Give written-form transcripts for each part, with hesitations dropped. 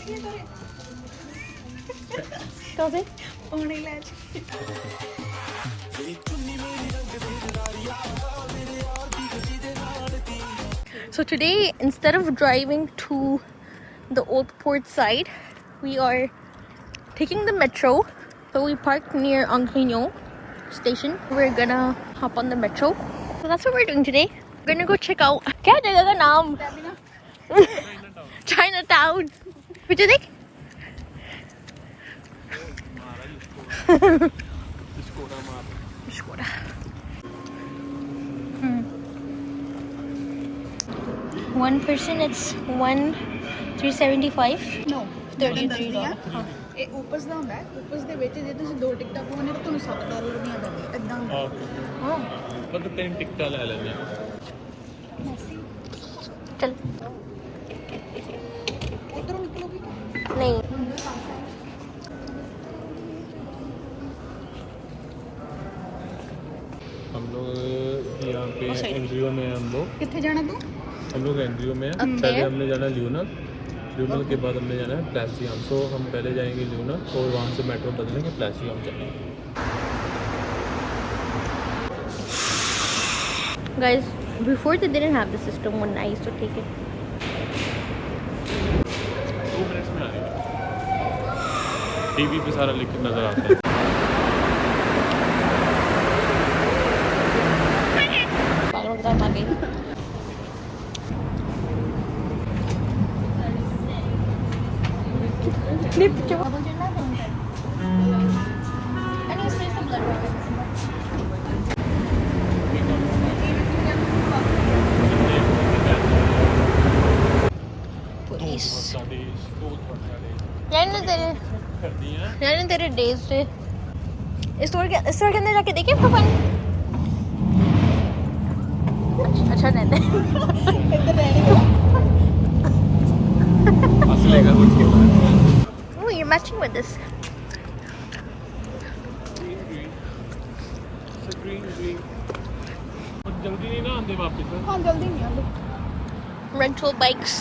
कहाँ से? So today, instead of driving to the old port side, we are taking the metro. So we parked near Mont-Rigaud station. We're gonna hop on the metro. So that's what we're doing today. We're gonna go check out. क्या जगह का नाम? ChinaTown. Which is it? One person, it's $375. No. $33. ਇਹ ਊਪਰਸ ਦਾ ਹੁੰਦਾ ਹੈ ਊਪਰਸ ਦੇ ਵਿੱਚ ਜੇ ਤੁਸੀਂ 2 ਟਿਕਟਾਂ ਪਾਉਣੇ ਤਾਂ ਤੁਹਾਨੂੰ $7 ਦੀਆਂ ਪੈਂਦੀਆਂ ਇਦਾਂ ਹੁੰਦਾ Oh. बस 3 टिकटा ले लेंगे चल ਉਧਰੋਂ ਨਿਕਲੋਗੇ नहीं हम लोग यहाँ पे एनजीओ में हैं हम लोग ਕਿੱਥੇ ਜਾਣਾ ਤੂੰ एनजीओ में हैं Okay. पहले हमने जाना ल्यूनर ल्यूनर के बाद हमने जाना है प्लेसियम सो हम पहले जाएंगे ल्यूनर और वहाँ से मेट्रो बदलेंगे प्लेसियम जाएंगे guys, before they didn't have the system when I used to take it. 2 minutes में आ रही है टीवी पे सारा लिख नजर आता है पागलों की तरह भाग गई Clip coba तेरे डेज से स्टोर के अंदर जाके देखे पापा अच्छा रहता है ਇੱਧਰ ਰਹਿਣੇ असली का कुछ Oh, you're matching with this. Green जल्दी नहीं ना आंदे वापस ਹਾਂ ਜਲਦੀ ਨਹੀਂ ਆਉਂਦੇ Rental bikes.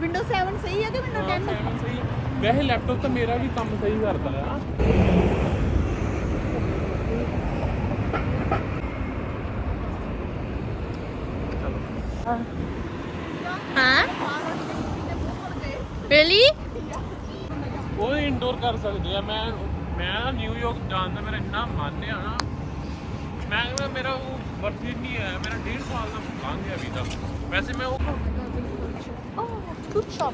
ਵਿੰਡੋ 7 ਸਹੀ ਹੈ ਕਿ ਵਿੰਡੋ 10 सही वैसे लैपटॉप तो मेरा भी काम सही करता है Huh? Really? वो इंडोर कर सकते हैं मैं न्यूयॉर्क जान का मेरा इतना मन है ना मैं मेरा वो वर्थ नहीं है मेरा 1.5 साल का भुगतान गया अभी तक वैसे मैं वो Oh, food shop.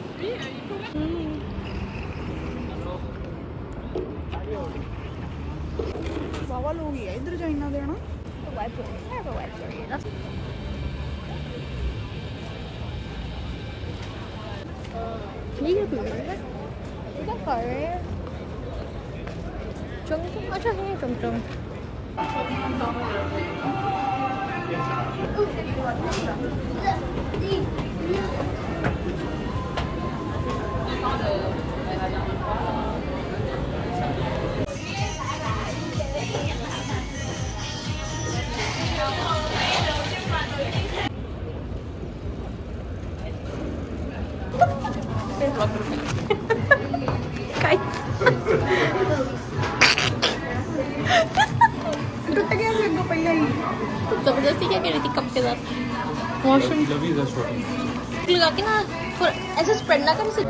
ਵਾਵਾ ਲੋਗ ਹੀ ਆ ਇੱਧਰ ਚਾਈਨਾ ਦੇ ਹਨਾ ठीक है क्या कर रहे हैं चमचम अच्छा है चमचम ਟੁੱਟ ਗਿਆ ਸੀ ਅੱਗੋਂ ਪਹਿਲਾਂ ਹੀ जबरदस्ती क्या कर रही थी कप के साथ वॉशरूम लगा के ना थोड़ा ऐसे स्प्रेड ना कर इसे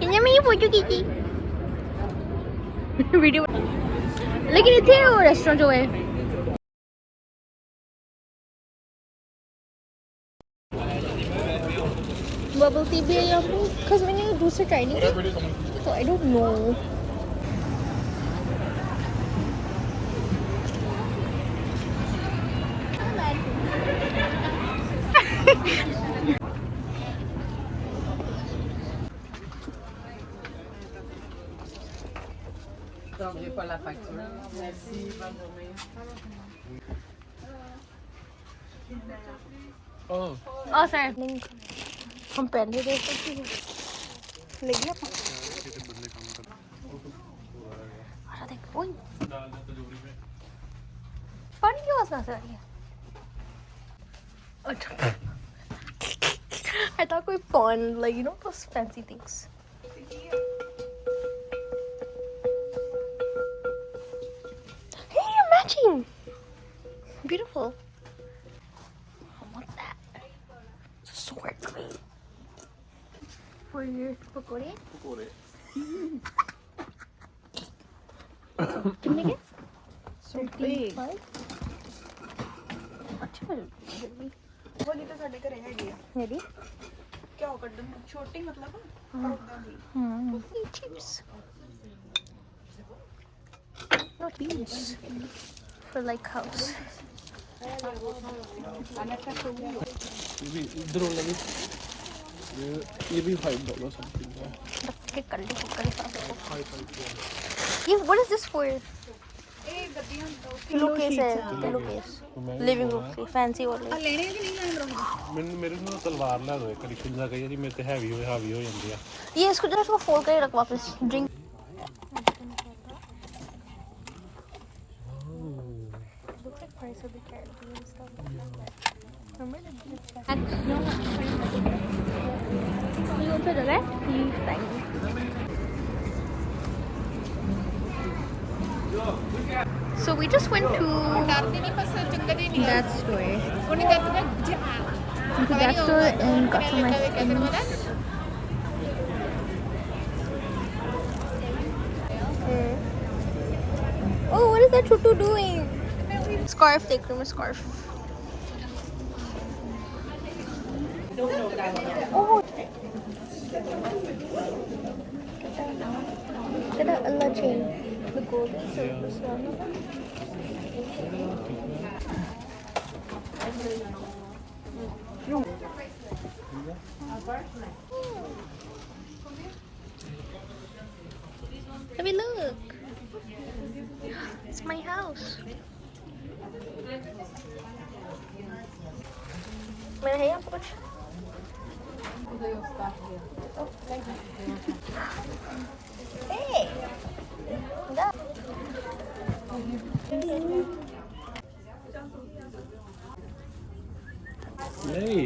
इन्हें मैं ये फोटो की थी वीडियो लेकिन इतने वो रेस्टोरेंट जो है बबल टी भी है यहाँ पे बिकॉज मैंने दूसरे ट्राई नहीं की तो I don't know Donc, j'ai pas la facture. Merci, bonne journée. Oh, oh sorry हम पहले देख सकते हैं ਲਈਏ ਆਪਾਂ ਕਿਤੇ ਬੰਦੇ ਕੰਮ ਕਰ आजा देख ओए डाल दे तजूरी में पानी की आवाज कहाँ से आ रही है अच्छा I thought कोई fun like you know those fancy things hey you're matching beautiful I want that it's a sword for your pakore पूरे कितने के so big अच्छा है ਉਹ ਜੀ ਤਾਂ ਸਾਡੇ ਘਰੇ ਹੈਗੀ ਆ ready ਕਿਉਂ ਕੱਢਣ ਨੂੰ? ਛੋਟੀ ਮਤਲਬ ਪਰ ਉਦਾਂ ਦੀ chips not beans for like house ये भी इधर होने लगी ये भी $5 समथिंग है के कर ली ये what is this for ਇਹ ਗੱਦੀਆਂ pillow case है pillow case living room के fancy वाले ਆ ਲੈਣੇ ਕਿ ਨਹੀਂ ਲੈਣੇ ਬਰੋ ਮੇਰੇ ਨੂੰ ਤਲਵਾਰ ਲੈ ਦੋ ਇੱਕ ਰਿਸ਼ਤੇ ਦਾ ਕਈ ਵਾਰੀ ਮੇਰੇ ਤੇ ਹੈਵੀ ਹੋ ਜਾਂਦੀ ਆ ये इसको जरा इसको फोल्ड करके रख वापस drink So we just went to ਡਰਦੇ ਨਹੀਂ ਬਸ ਚੰਗਾ ਦੀ ਨਹੀਂ that store. ਉਹਨੇ ਕਹਿੰਦਾ To that store and got some nice things. Oh, what is that Chutu doing? Scarf, take from a scarf. Oh, get a Allah chain. The golden silver one. Let me look. It's my house. मेरा है यहाँ पर कुछ? Hey! Da. नहीं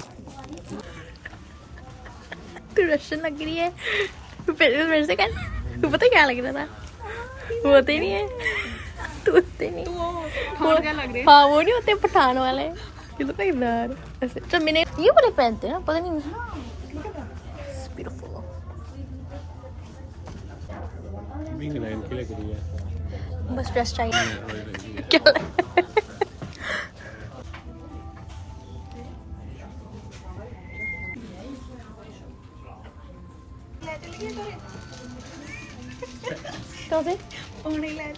तू Russian लग रही है मेरे से कर तू पता क्या लग रहा था वो होते नहीं है तू होते नहीं ਹੋਰ ਕਿਆ ਲੱਗ ਰਿਹਾ हाँ वो नहीं होते पठान वाले ये तो इधर ऐसे तो मैंने ये वाले पहनते हैं ना पता नहीं It's beautiful विंग लाइन की लग रही है बस ड्रेस चाहिए क्या ਲੈ ਚਲੀਏ ਘਰੇ कहाँ से ਉਹ ਨਹੀਂ ਲੈ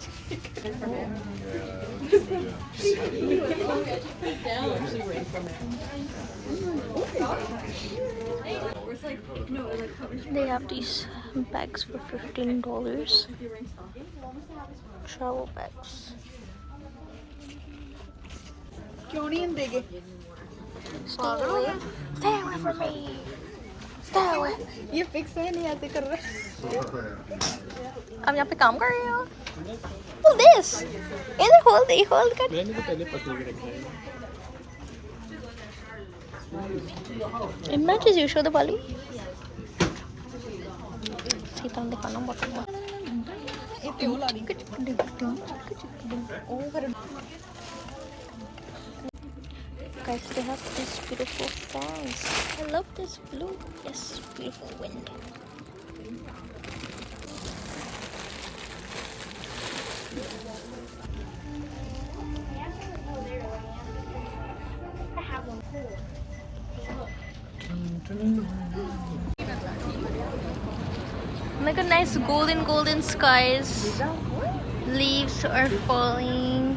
They have these bags for $15. Travel bags. ਕਿਉਂ ਨਹੀਂ ਹੁੰਦੇਗੇ Stay away. Stay away from me. Stay away. ये फिक्स है नहीं ऐसे कर रहा आप यहाँ पे काम कर रहे हो? Hold this. इधर hold कर. मैंने तो पहले पकड़ के रखा है It matches you. Show the bali. Sita दिखाना बहुत ਇਹ ਤੇ ਉਹ ਲਾ ਦੀ ਉਹ ਫਿਰ Guys, they have these beautiful fans. I love this blue. Yes, beautiful wind. Like a nice golden skies. Leaves are falling.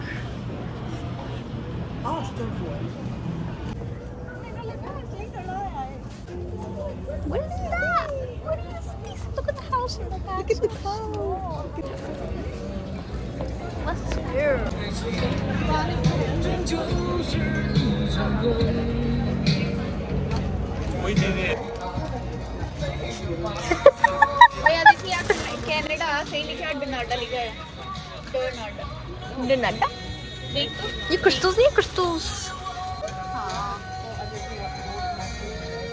What is that? What is this? Look at the house in the back. Look at the house. What's here? वही दे दे नहीं लिखा डनाडा लिखा है डनाडा Donada? देख तो ये crystals नहीं crystals.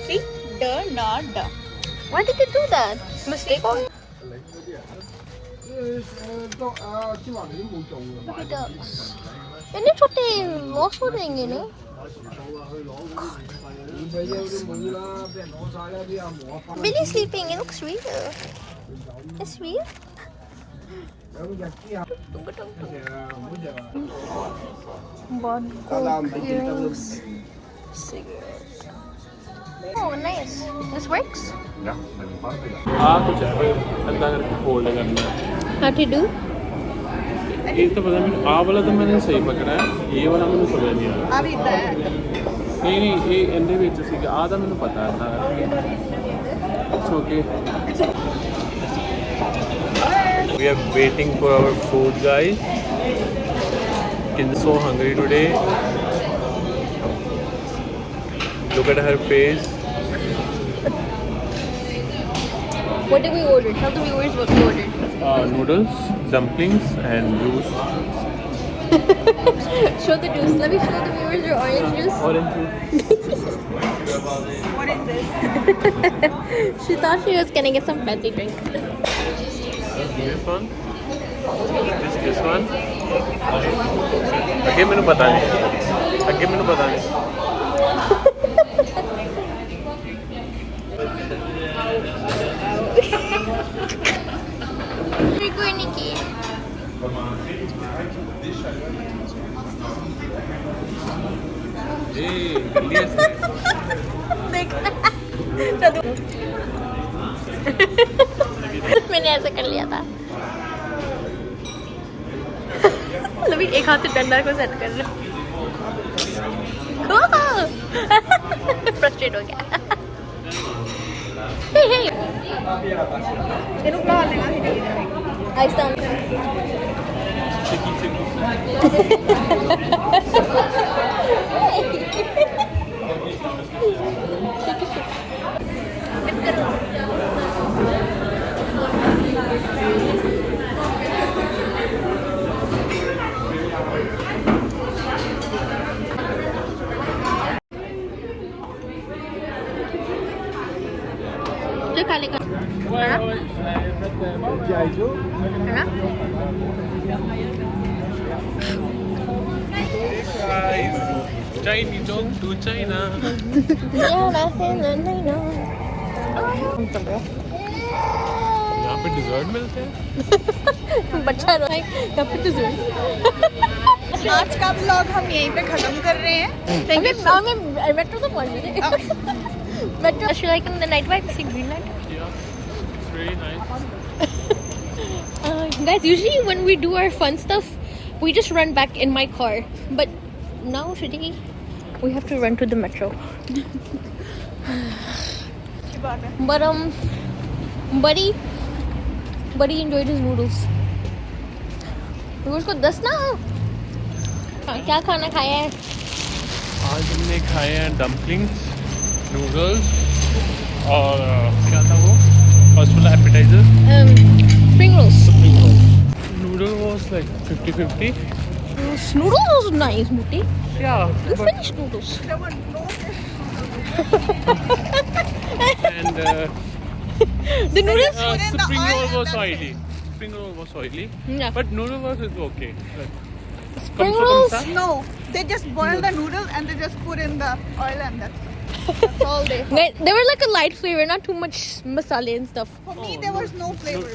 see डनाडा Why did they do that? Mistake on? Look at ducks. इतने छोटे lost हो जाएंगे ना? Billy's sleeping. It looks real. It's real. Cigarette. Oh, nice. This works. कुछ ऐसा करके होल्ड करना है। How to do? एक तो पता नहीं आ वाला तो मैंने सही पकड़ा है ये वाला मैंने समझ नहीं आया अब इतना है नहीं ये इंदे ਵਿੱਚ ਸੀਗਾ ਆ ਤਾਂ ਮੈਨੂੰ ਪਤਾ ਹੈ ਤਾਂ it's okay we are waiting for our food guys Kin's so hungry today look at her face What did we order? Tell the viewers what we ordered. noodles dumplings and juice Show the juice. Let me show the viewers your orange juice. orange juice what is this She thought she was gonna get some fancy drink. this one this one ਅੱਗੇ ਮੈਨੂੰ ਪਤਾ ਨਹੀਂ Rico and Nikki. मैंने ऐसा कर लिया था लवी एक हाथ से डंडा को सेट कर रहा फ्रस्ट्रेट हो गया ਇਹਨੂੰ ਬਣਾ ਲੈਣਾ ਸੀ आहिस्ता जो काले का है ना guys ChinaTown to China यहाँ पे डिजर्ट मिलते हैं बच्चा रो यहाँ पे dessert। आज का व्लॉग हम यहीं पे खत्म कर रहे हैं थैंक यू हमें मेट्रो तो पहुंच गए metro should like in the night vibe see green light yeah it's very nice guys usually when we do our fun stuff we just run back in my car but now today we have to run to the metro but buddy enjoyed his noodles उसको दस ना क्या खाना खाया है आज हमने खाए हैं डम्पलिंग्स नूडल्स और क्या था वो फर्स्ट वाला appetiser spring rolls noodle was like 50-50 noodles was nice Mutti yeah you but, finished noodles and the noodles spring roll was oily yeah but noodle was okay like, spring rolls no they just boil the noodle and they just put in the oil and that's all they they were like a light flavor not too much masala and stuff for me there was no flavor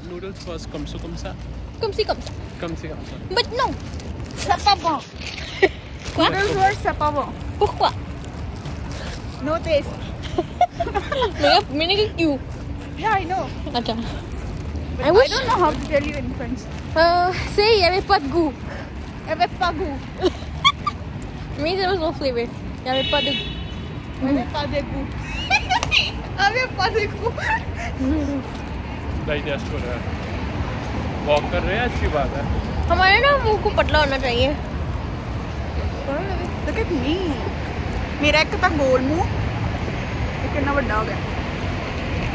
noodles was kamsa come see but no sapabo noodles were sapabo pourquoi no taste मैंने कहा क्यों yeah I know अच्छा but I don't know how to tell you in French say y'avait pas de goût avec pas goût means there was no flavor y'avait pas de goût avec pas de goût avec pas de goût digest हो रहा है walk कर रहे हैं अच्छी बात है हमारे ना मुंह को पतला होना चाहिए look at me मेरा एक ਤਾਂ ਗੋਲ ਮੂੰਹ ਇਹ ਕਿੰਨਾ ਵੱਡਾ ਹੋ ਗਿਆ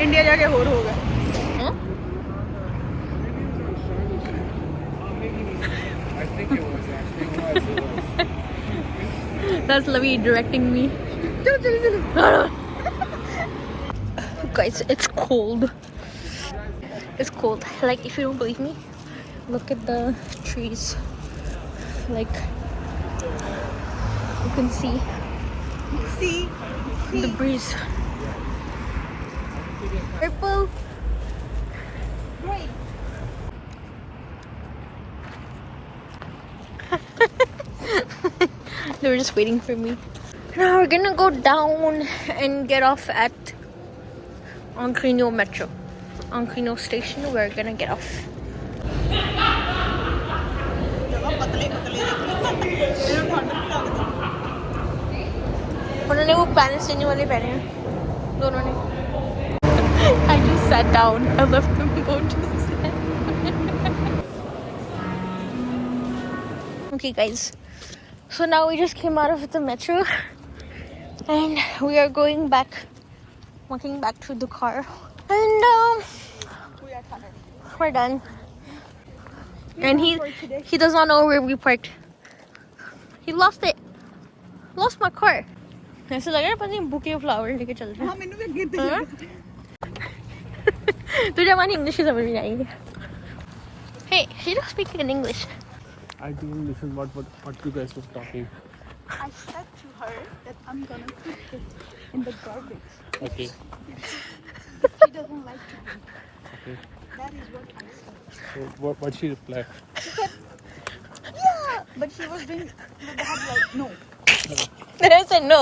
ਇੰਡੀਆ ਜਾ ਕੇ ਹੋਰ ਹੋ ਗਿਆ That's Lavi directing me. Guys, it's cold. It's cold. Like, if you don't believe me, look at the trees. Like, you can see the breeze. Purple. Great. They were just waiting for me. Now we're gonna go down and get off at Mont-Rigaud Metro. Mont-Rigaud station, we're gonna get off. उन्होंने वो parents change वाले पहने हैं दोनों ने. I just sat down. I left them go to the side. Okay, guys. So now we just came out of the metro, and we are going back, walking back to the car, and we're done. And he does not know where we parked. He lost it. Lost my car. ऐसा लग रहा है पता नहीं bouquet flower लेके चल रहे हैं. हाँ मैंने भी गिर दिया. तुझे हमारी इंग्लिश की समझ नहीं आएगी. Hey, she don't speak in English. I didn't listen what you guys were talking. I said to her that I'm gonna put it in the garbage. Okay. She doesn't like to be. Okay. That is what I said. So what she replied? She said, yeah, but she was doing the head like no. I said no.